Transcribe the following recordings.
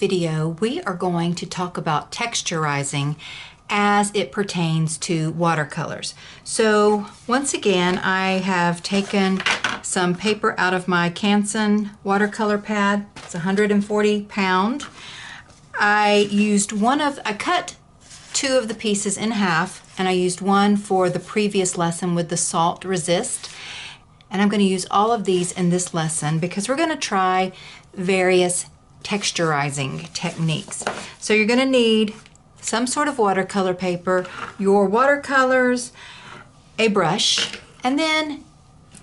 video, we are going to talk about texturizing as it pertains to watercolors. So once again, I have taken some paper out of my Canson watercolor pad. It's 140 pound. I cut two of the pieces in half, and I used one for the previous lesson with the salt resist. And I'm going to use all of these in this lesson because we're going to try various texturizing techniques. So you're going to need some sort of watercolor paper, your watercolors, a brush, and then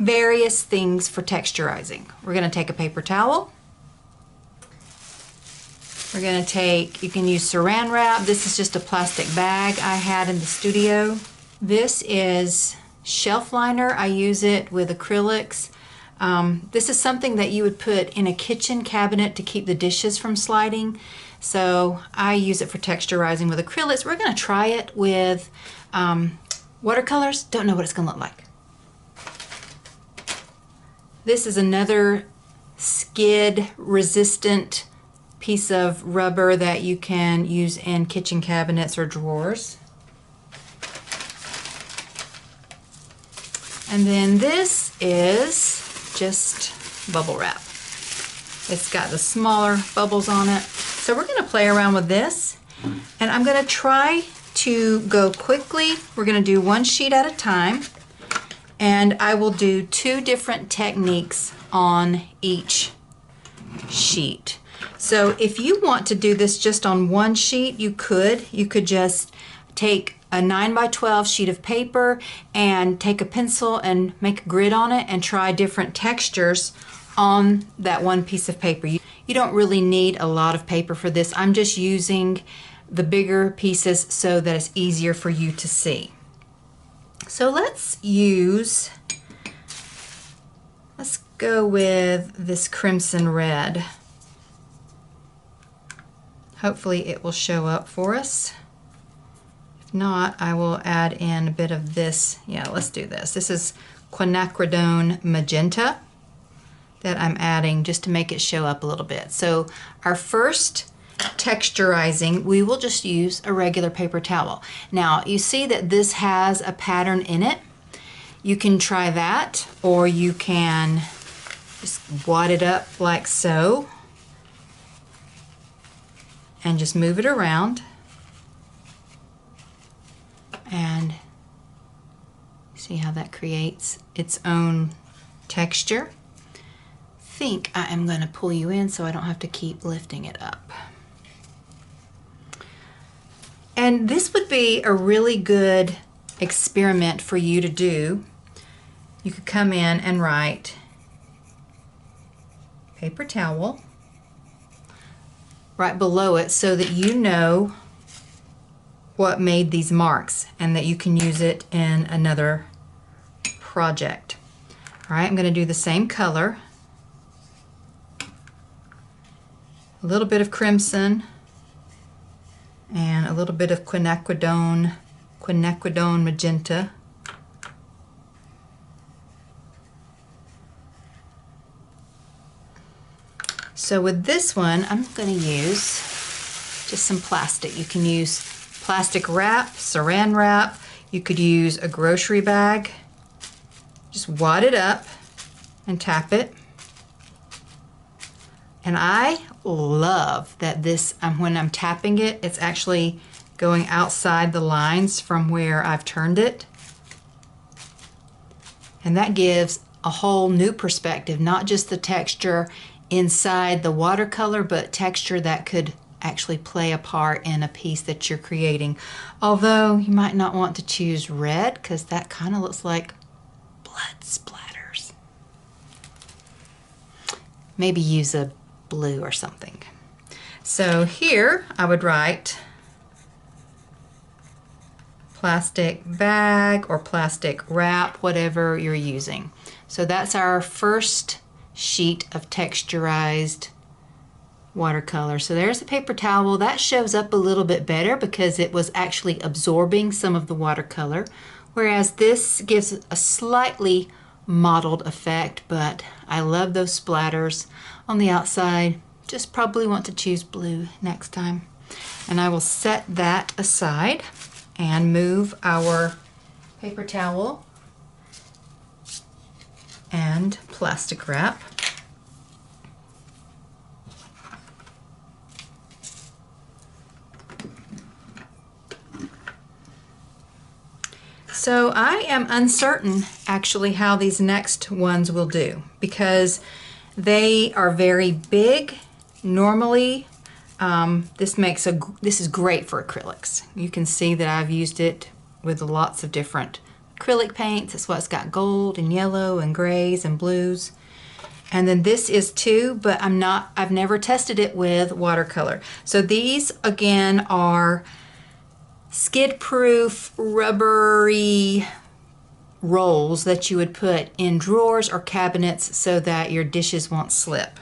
various things for texturizing. We're going to take a paper towel. We're going to take, you can use saran wrap. This is just a plastic bag I had in the studio. This is shelf liner. I use it with acrylics. This is something that you would put in a kitchen cabinet to keep the dishes from sliding. So I use it for texturizing with acrylics. We're going to try it with watercolors. Don't know what it's going to look like. This is another skid resistant piece of rubber that you can use in kitchen cabinets or drawers. And then this is just bubble wrap. It's got the smaller bubbles on it. So we're going to play around with this, and I'm going to try to go quickly. We're going to do one sheet at a time, and I will do two different techniques on each sheet. So if you want to do this just on one sheet, you could just take a 9x12 sheet of paper and take a pencil and make a grid on it and try different textures on that one piece of paper. You don't really need a lot of paper for this. I'm just using the bigger pieces so that it's easier for you to see. So let's go with this crimson red. Hopefully it will show up for us. If not, I will add in a bit of this. Yeah, let's do this. This is quinacridone magenta that I'm adding just to make it show up a little bit. So our first texturizing, we will just use a regular paper towel. Now you see that this has a pattern in it. You can try that, or you can just wad it up like so and just move it around. And see how that creates its own texture. I think I am going to pull you in so I don't have to keep lifting it up. And this would be a really good experiment for you to do. You could come in and write paper towel right below it so that you know what made these marks and that you can use it in another project. All right, I'm going to do the same color. A little bit of crimson and a little bit of quinacridone magenta. So with this one, I'm going to use just some plastic. You can use plastic wrap, saran wrap. You could use a grocery bag. Just wad it up and tap it. And I love that this, when I'm tapping it, it's actually going outside the lines from where I've turned it. And that gives a whole new perspective, not just the texture inside the watercolor, but texture that could actually play a part in a piece that you're creating. Although you might not want to choose red because that kind of looks like blood splatters. Maybe use a blue or something. So here I would write plastic bag or plastic wrap, whatever you're using. So that's our first sheet of texturized watercolor. So there's a paper towel. That shows up a little bit better because it was actually absorbing some of the watercolor, whereas this gives a slightly mottled effect, but I love those splatters on the outside. just probably want to choose blue next time. And I will set that aside and move our paper towel and plastic wrap. So I am uncertain actually how these next ones will do because they are very big. Normally this is great for acrylics. You can see that I've used it with lots of different acrylic paints. That's why it's got gold and yellow and grays and blues. And then this is too, but I've never tested it with watercolor. So these again are skid-proof rubbery rolls that you would put in drawers or cabinets so that your dishes won't slip.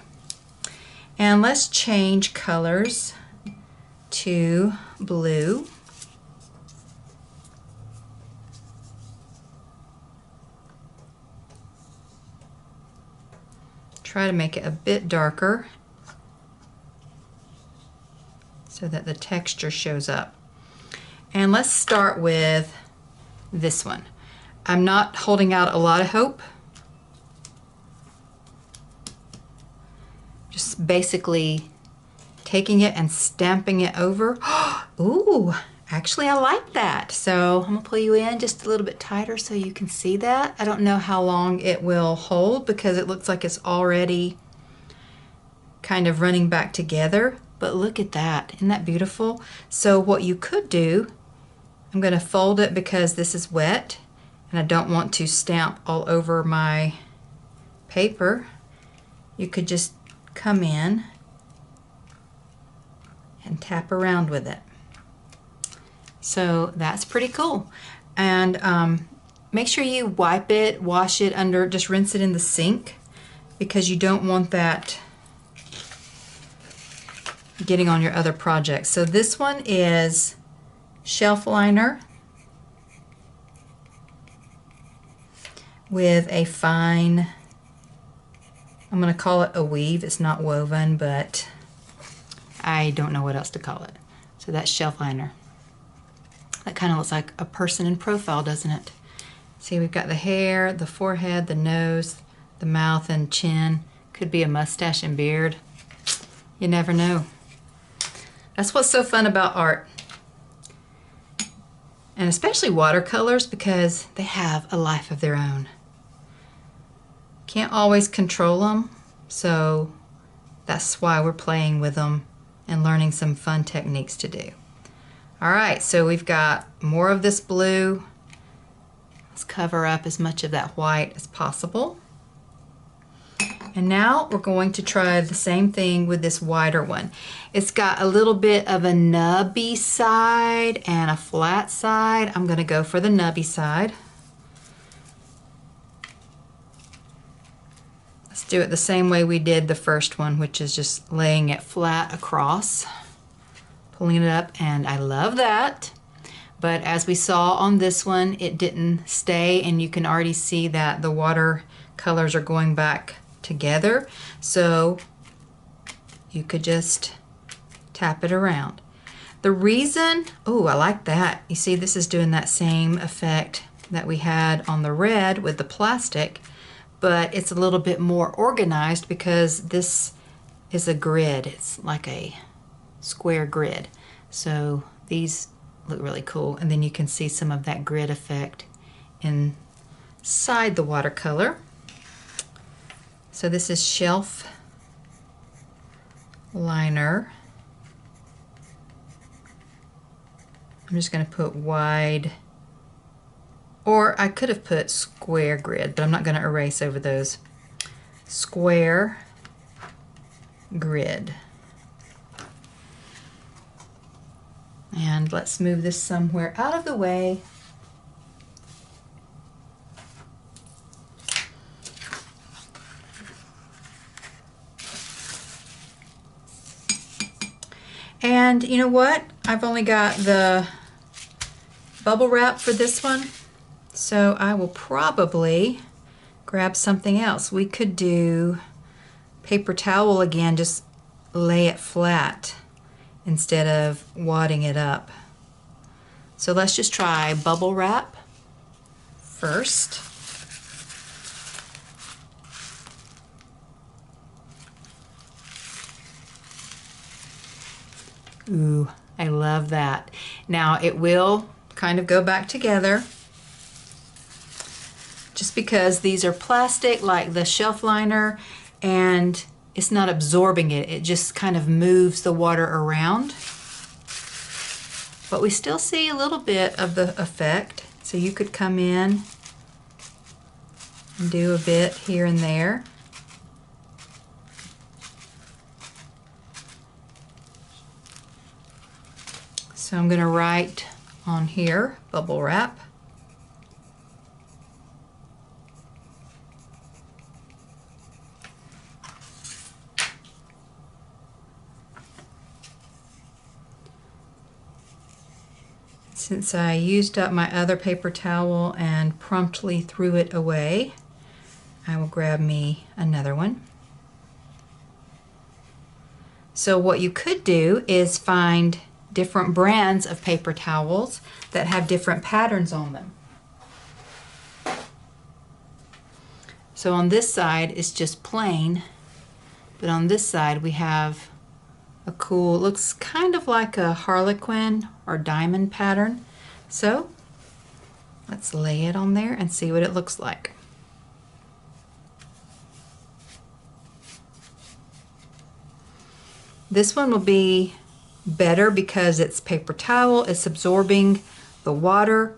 And let's change colors to blue. Try to make it a bit darker so that the texture shows up. And let's start with this one. I'm not holding out a lot of hope. Just basically taking it and stamping it over. Ooh, actually I like that. So I'm gonna pull you in just a little bit tighter so you can see that. I don't know how long it will hold because it looks like it's already kind of running back together. But look at that, isn't that beautiful? So what you could do, I'm gonna fold it because this is wet and I don't want to stamp all over my paper. You could just come in and tap around with it. So that's pretty cool. And make sure you wipe it, wash it under, just rinse it in the sink because you don't want that getting on your other projects. So this one is shelf liner with a fine, I'm going to call it a weave. It's not woven, but I don't know what else to call it. So that's shelf liner. That kind of looks like a person in profile, doesn't it? See, we've got the hair, the forehead, the nose, the mouth and chin. Could be a mustache and beard. You never know. That's what's so fun about art. And especially watercolors because they have a life of their own. Can't always control them, so that's why we're playing with them and learning some fun techniques to do. All right, so we've got more of this blue. Let's cover up as much of that white as possible. And now we're going to try the same thing with this wider one. It's got a little bit of a nubby side and a flat side. I'm gonna go for the nubby side. Let's do it the same way we did the first one, which is just laying it flat across, pulling it up, and I love that. But as we saw on this one, it didn't stay, and you can already see that the watercolors are going back together, so you could just tap it around. The reason, oh, I like that. You see, this is doing that same effect that we had on the red with the plastic, but it's a little bit more organized because this is a grid. It's like a square grid. So these look really cool, and then you can see some of that grid effect inside the watercolor. So this is shelf liner. I'm just going to put wide, or I could have put square grid, but I'm not going to erase over those. Square grid. And let's move this somewhere out of the way. And you know what? I've only got the bubble wrap for this one, so I will probably grab something else. We could do paper towel again, just lay it flat instead of wadding it up. So let's just try bubble wrap first. Ooh, I love that. Now it will kind of go back together just because these are plastic like the shelf liner, and it's not absorbing it. It just kind of moves the water around. But we still see a little bit of the effect. So you could come in and do a bit here and there. So I'm going to write on here, bubble wrap. Since I used up my other paper towel and promptly threw it away, I will grab me another one. So what you could do is find different brands of paper towels that have different patterns on them. So on this side it's just plain, but on this side we have a cool, looks kind of like a harlequin or diamond pattern. So let's lay it on there and see what it looks like. This one will be better because it's paper towel, it's absorbing the water,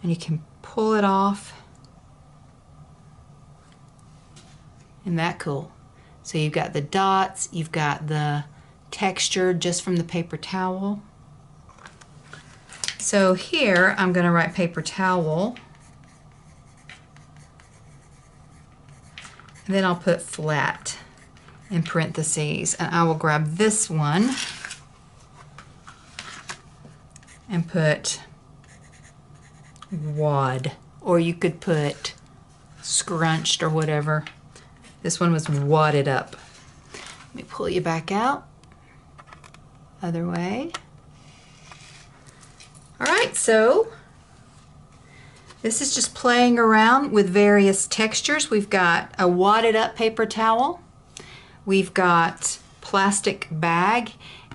and you can pull it off. Isn't that cool? So you've got the dots, you've got the texture just from the paper towel. So here I'm going to write paper towel, and then I'll put flat in parentheses, and I will grab this one and put wad, or you could put scrunched or whatever. This one was wadded up. Let me pull you back out. Other way. All right, so this is just playing around with various textures. We've got a wadded up paper towel. We've got plastic bag.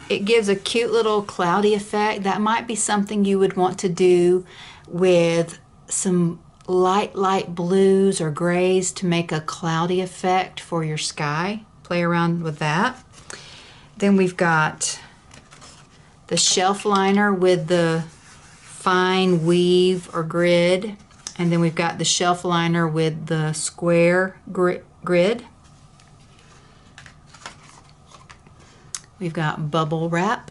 It gives a cute little cloudy effect. That might be something you would want to do with some light blues or grays to make a cloudy effect for your sky. Play around with that. Then we've got the shelf liner with the fine weave or grid, and then we've got the shelf liner with the square grid. We've got bubble wrap,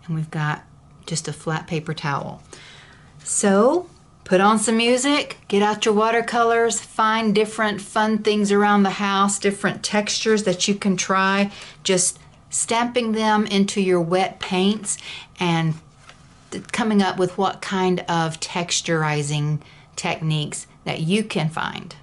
and we've got just a flat paper towel. So put on some music, get out your watercolors, find different fun things around the house, different textures that you can try, just stamping them into your wet paints and coming up with what kind of texturizing techniques that you can find.